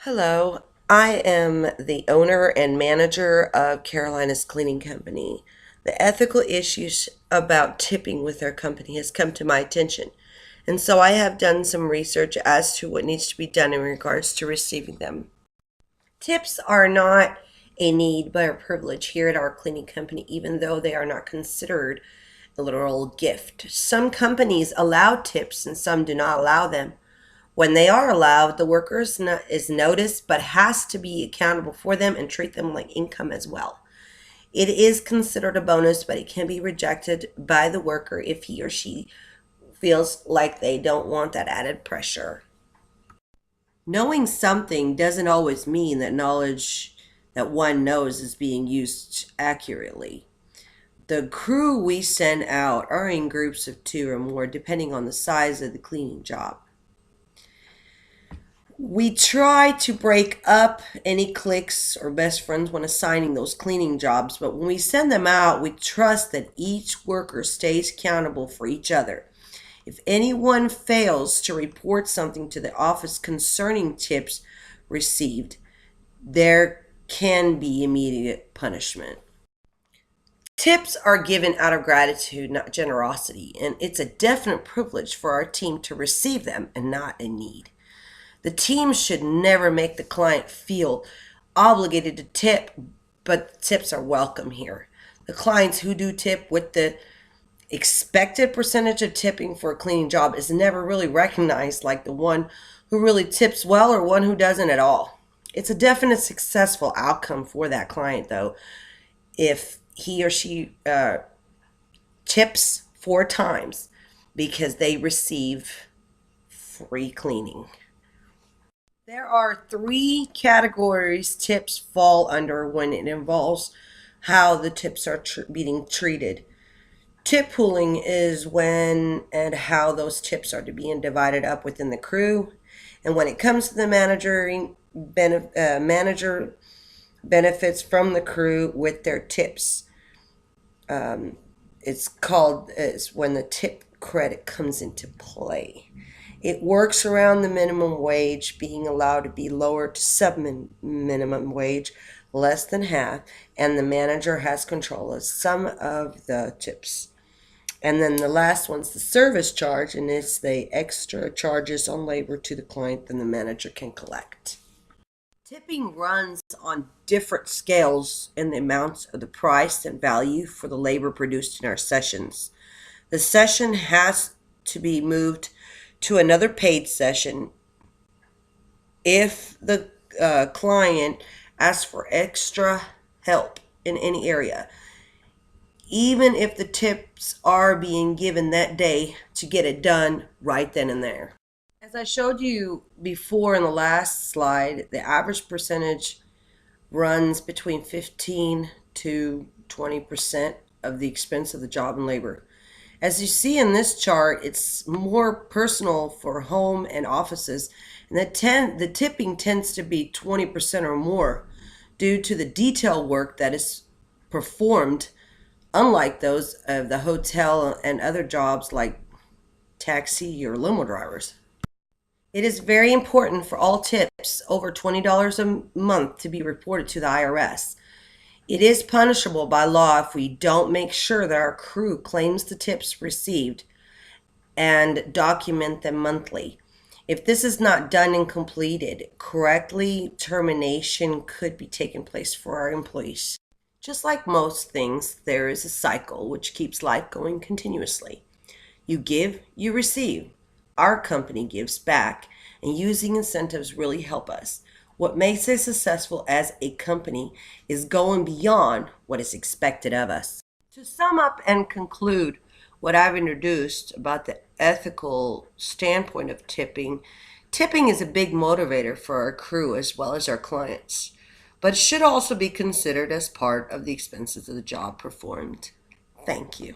Hello, I am the owner and manager of Carolina's Cleaning Company. The ethical issues about tipping with our company has come to my attention, and so I have done some research as to what needs to be done in regards to receiving them. Tips are not a need but a privilege here at our cleaning company, even though they are not considered a literal gift. Some companies allow tips and some do not allow them. When they are allowed, the worker is noticed but has to be accountable for them and treat them like income as well. It is considered a bonus, but it can be rejected by the worker if he or she feels like they don't want that added pressure. Knowing something doesn't always mean that knowledge that one knows is being used accurately. The crew we send out are in groups of two or more, depending on the size of the cleaning job. We try to break up any cliques or best friends when assigning those cleaning jobs, but when we send them out, we trust that each worker stays accountable for each other. If anyone fails to report something to the office concerning tips received, there can be immediate punishment. Tips are given out of gratitude, not generosity, and it's a definite privilege for our team to receive them and not a need. The team should never make the client feel obligated to tip, but tips are welcome here. The clients who do tip with the expected percentage of tipping for a cleaning job is never really recognized like the one who really tips well or one who doesn't at all. It's a definite successful outcome for that client, though, if he or she tips 4 times because they receive free cleaning. There are 3 categories tips fall under when it involves how the tips are being treated. Tip pooling is when and how those tips are being divided up within the crew. And when it comes to the manager benefits from the crew with their tips. It's when the tip credit comes into play. It works around the minimum wage being allowed to be lowered to sub-minimum wage, less than half, and the manager has control of some of the tips. And then the last one's the service charge, and it's the extra charges on labor to the client than the manager can collect. Tipping runs on different scales in the amounts of the price and value for the labor produced in our sessions. The session has to be moved to another paid session if the client asks for extra help in any area, even if the tips are being given that day to get it done right then and there. As I showed you before in the last slide, the average percentage runs between 15 to 20% of the expense of the job and labor. As you see in this chart, it's more personal for home and offices, and the tipping tends to be 20% or more due to the detail work that is performed, unlike those of the hotel and other jobs like taxi or limo drivers. It is very important for all tips over $20 a month to be reported to the IRS. It is punishable by law if we don't make sure that our crew claims the tips received and document them monthly. If this is not done and completed correctly, termination could be taking place for our employees. Just like most things, there is a cycle which keeps life going continuously. You give, you receive. Our company gives back, and using incentives really help us. What makes us successful as a company is going beyond what is expected of us. To sum up and conclude what I've introduced about the ethical standpoint of tipping, tipping is a big motivator for our crew as well as our clients, but should also be considered as part of the expenses of the job performed. Thank you.